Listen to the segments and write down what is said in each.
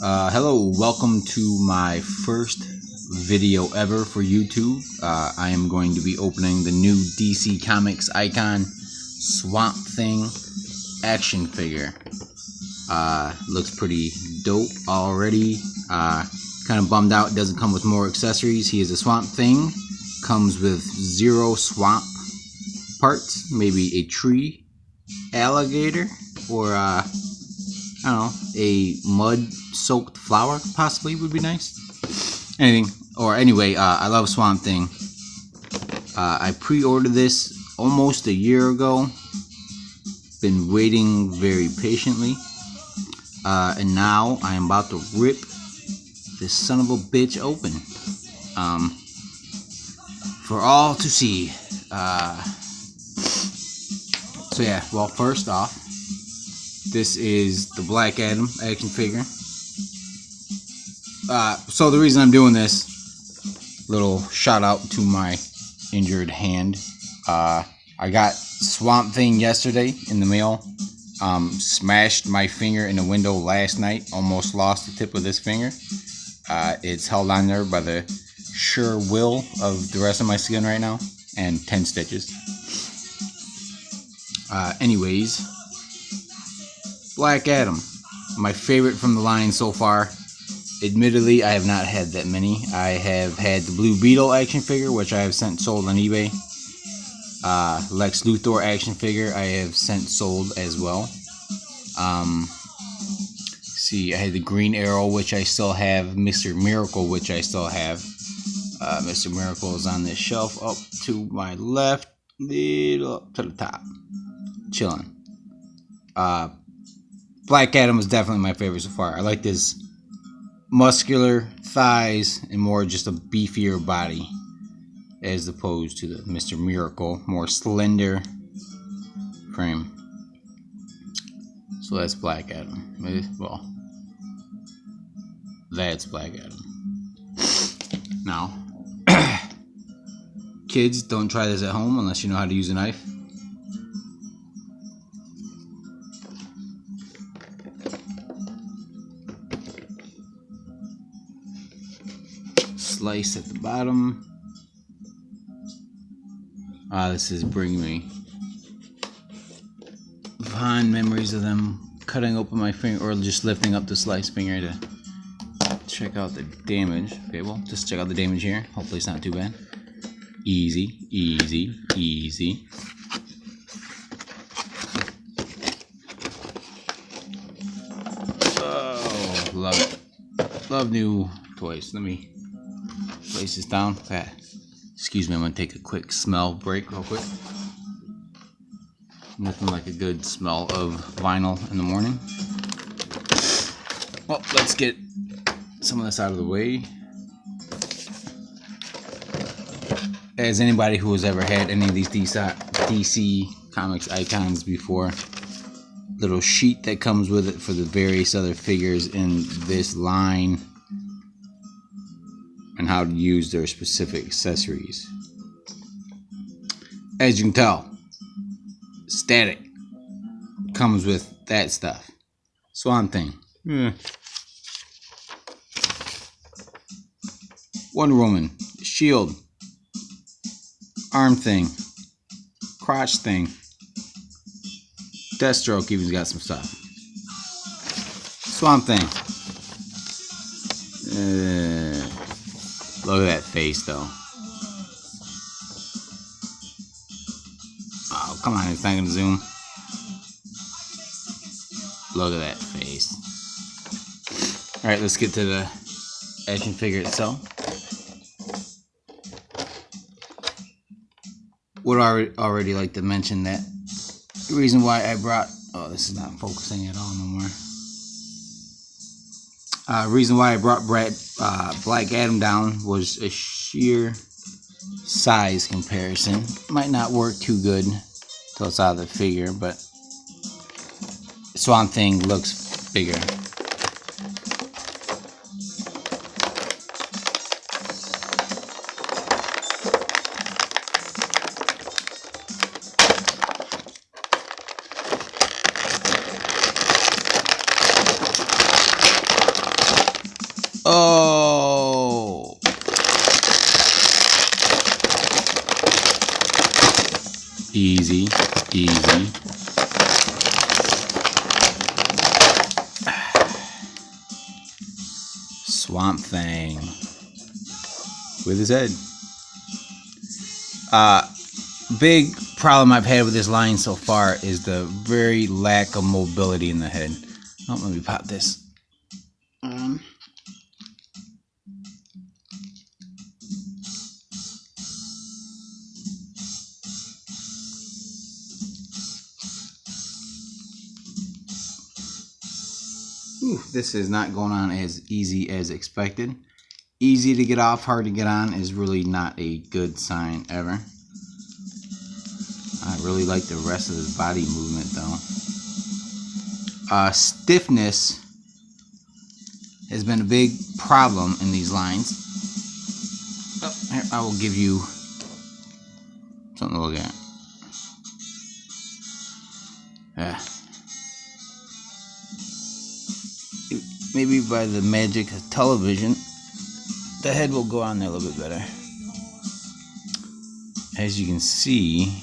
Hello, welcome to my first video ever for YouTube. I am going to be opening the new DC Comics icon Swamp Thing action figure. Looks pretty dope already. Kind of bummed out it doesn't come with more accessories. He is a Swamp Thing. Comes with 0 swamp parts, maybe a tree, alligator, or I don't know, a mud-soaked flower possibly would be nice. Anyway, I love Swamp Thing. I pre-ordered this almost a year ago. Been waiting very patiently. And now I am about to rip this son of a bitch open. For all to see. So yeah, well, first off, this is the Black Adam action figure. So the reason I'm doing this, little shout out to my injured hand. I got Swamp Thing yesterday in the mail. Smashed my finger in the window last night. Almost lost the tip of this finger. It's held on there by the sure will of the rest of my skin right now. And 10 stitches. Anyways, Black Adam, my favorite from the line so far. Admittedly, I have not had that many. I have had the Blue Beetle action figure, which I have sent sold on eBay. Lex Luthor action figure, I have sent sold as well. See, I had the Green Arrow, which I still have. Mr. Miracle, which I still have. Mr. Miracle is on this shelf up to my left, little up to the top, chilling. Black Adam is definitely my favorite so far. I like this muscular thighs and more just a beefier body as opposed to the Mr. Miracle, more slender frame. So that's Black Adam. Well, that's Black Adam. Now, kids, don't try this at home unless you know how to use a knife. Slice at the bottom. This is bringing me fond memories of them cutting open my finger or just lifting up the sliced finger to check out the damage. Okay, well, just check out the damage here. Hopefully it's not too bad. Easy, easy, easy. Oh, love it. Love new toys. Let me place this down. Excuse me, I'm going to take a quick smell break real quick. Nothing like a good smell of vinyl in the morning. Well, let's get some of this out of the way. As anybody who has ever had any of these DC Comics icons before, little sheet that comes with it for the various other figures in this line and how to use their specific accessories. As you can tell, Static comes with that stuff. Swamp Thing. Wonder Woman. Shield. Arm Thing. Crotch Thing. Deathstroke even's got some stuff. Swamp Thing. Look at that face, though. Oh, come on, it's not gonna zoom. Look at that face. Alright, let's get to the action figure itself. Would already like to mention that the reason why I brought... Oh, this is not focusing at all no more. Reason why I brought Black Adam down was a sheer size comparison. Might not work too good till it's out of the figure, but Swamp Thing looks bigger. Easy, easy. Swamp Thing with his head. Big problem I've had with this line so far is the very lack of mobility in the head. Oh, let me pop this. This is not going on as easy as expected. Easy to get off, hard to get on is really not a good sign ever. I really like the rest of his body movement though. Stiffness has been a big problem in these lines. Oh, here, I will give you something to look at. Maybe by the magic of television, the head will go on there a little bit better. As you can see,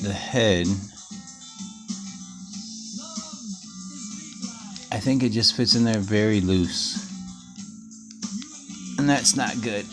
the head, I think it just fits in there very loose. And that's not good.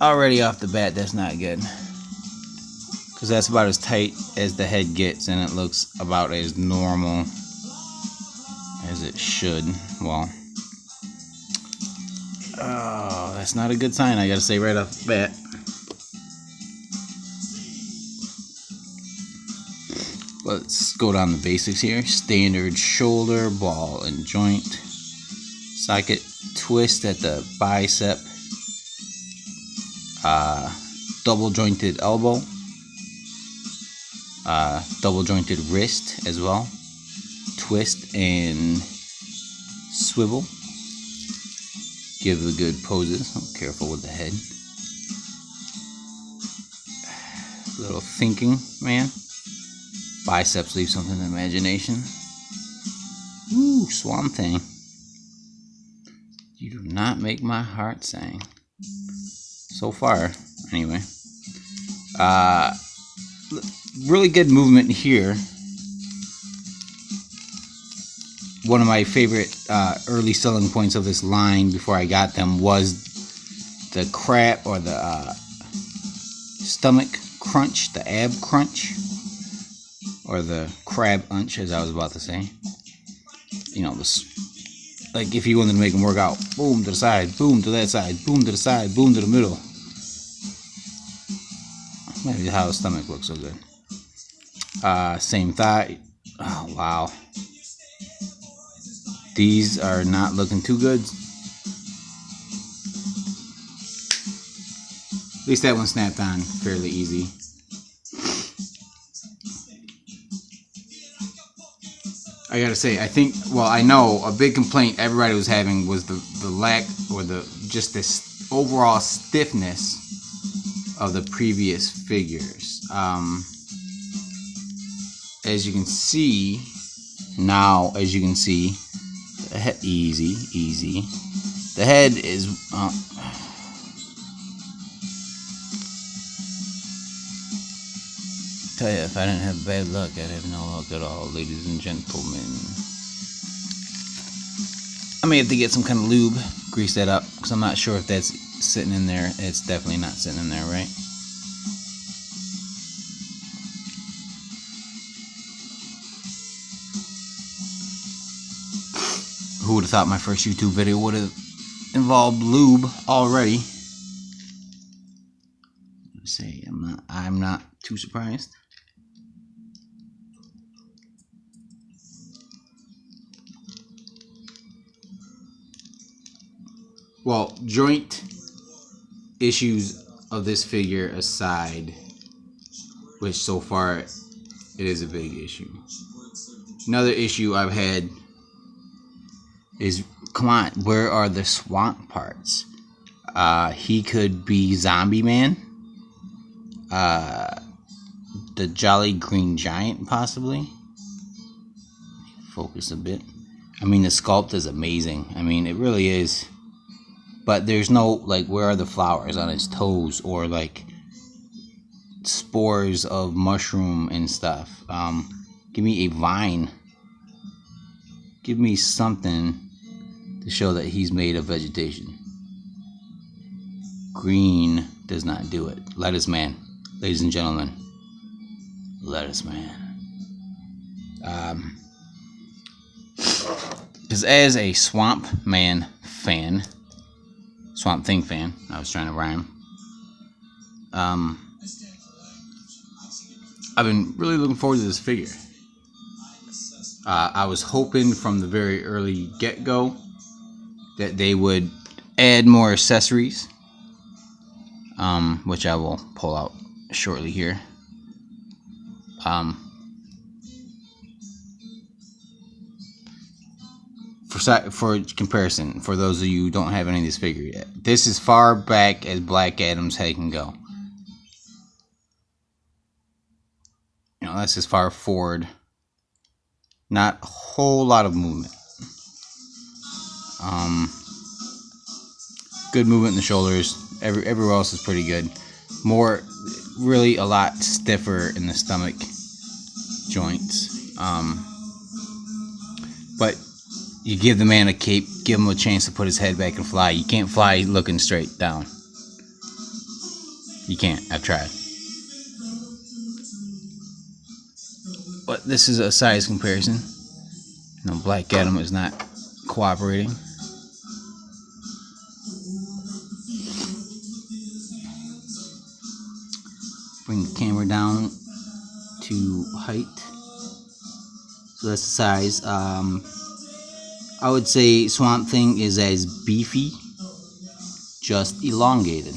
Already off the bat, that's not good. Because that's about as tight as the head gets, and it looks about as normal as it should. Well, oh, that's not a good sign, I gotta say right off the bat. Let's go down the basics here. Standard shoulder, ball and joint, socket twist at the bicep, double jointed elbow, double jointed wrist as well, twist and swivel. Give the good poses. I'm careful with the head. Little thinking, man. Biceps leave something to the imagination. Ooh, Swamp Thing. You do not make my heart sing. So far, anyway. Really good movement here. One of my favorite early selling points of this line before I got them was the crab or the stomach crunch, the ab crunch, or the crab unch, as I was about to say. You know, this, like if you wanted to make them work out, boom to the side, boom to that side, boom to the side, boom to the middle. Maybe how the stomach looks so good. Same thigh. Oh wow. These are not looking too good. At least that one snapped on fairly easy. I gotta say, I think, well, I know a big complaint everybody was having was the lack or just this overall stiffness of the previous figures. As you can see, now, as you can see, the head, easy. The head is, tell you, if I didn't have bad luck, I'd have no luck at all, ladies and gentlemen. I may have to get some kind of lube, grease that up, because I'm not sure if that's sitting in there. It's definitely not sitting in there, right? Who would have thought my first YouTube video would have involved lube already? Let's say I'm not too surprised. Well, joint issues of this figure aside, which so far it is a big issue. Another issue I've had is, come on, where are the swamp parts? He could be Zombie Man. The Jolly Green Giant, possibly. Focus a bit. I mean, the sculpt is amazing. I mean, it really is. But there's no, like, where are the flowers on his toes? Or, like, spores of mushroom and stuff. Give me a vine. Give me something to show that he's made of vegetation. Green does not do it. Lettuce man, ladies and gentlemen. Lettuce man. Because as a Swamp Man fan, Swamp Thing fan, I was trying to rhyme. I've been really looking forward to this figure. I was hoping from the very early get-go that they would add more accessories, which I will pull out shortly here. For comparison, for those of you who don't have any of this figure yet, this is far back as Black Adam's head can go. You know, that's as far forward. Not a whole lot of movement. Good movement in the shoulders. Everywhere else is pretty good. More, really a lot stiffer in the stomach joints. But you give the man a cape, give him a chance to put his head back and fly. You can't fly looking straight down. You can't. I've tried. But this is a size comparison. You know, Black Adam is not cooperating. Bring the camera down to height. So that's the size. I would say Swamp Thing is as beefy, just elongated.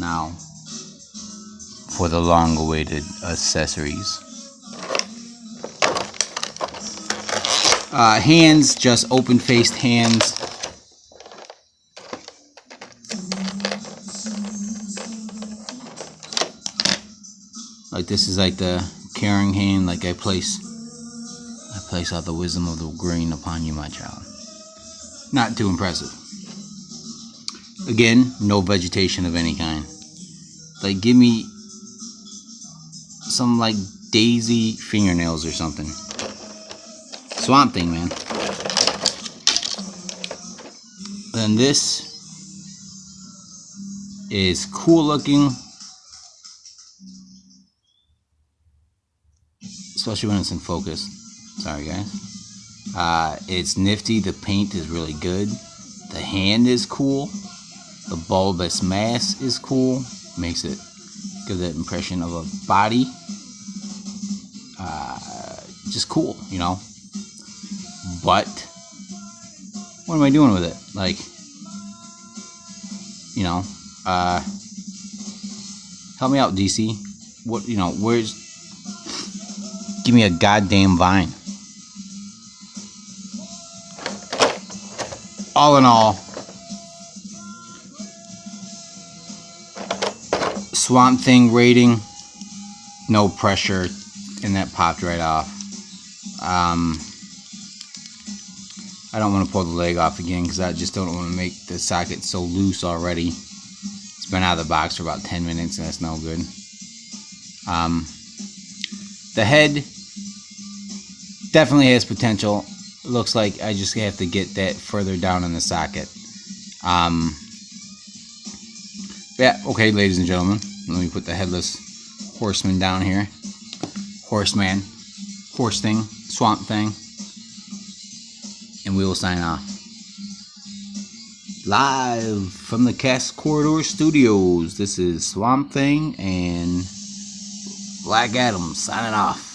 Now for the long-awaited accessories. Hands, just open-faced hands. Like this is like the caring hand, like I place all the wisdom of the green upon you, my child. Not too impressive. Again, no vegetation of any kind. Like, give me some like daisy fingernails or something. Swamp Thing, man. Then this is cool looking, especially when it's in focus. Sorry guys. It's nifty. The paint is really good. The hand is cool. The bulbous mass is cool. Makes it give that impression of a body. Just cool, you know. But what am I doing with it? Like, you know, help me out, DC. What, you know, where's? Give me a goddamn vine. All in all, Swamp Thing rating, no pressure, and that popped right off. I don't want to pull the leg off again because I just don't want to make the socket so loose already. It's been out of the box for about 10 minutes and that's no good. The head definitely has potential. It looks like I just have to get that further down in the socket. Yeah, okay, ladies and gentlemen. Let me put the headless horseman down here. Horseman, horse thing, swamp thing. And we will sign off. Live from the Cast Corridor Studios. This is Swamp Thing and Black Adam signing off.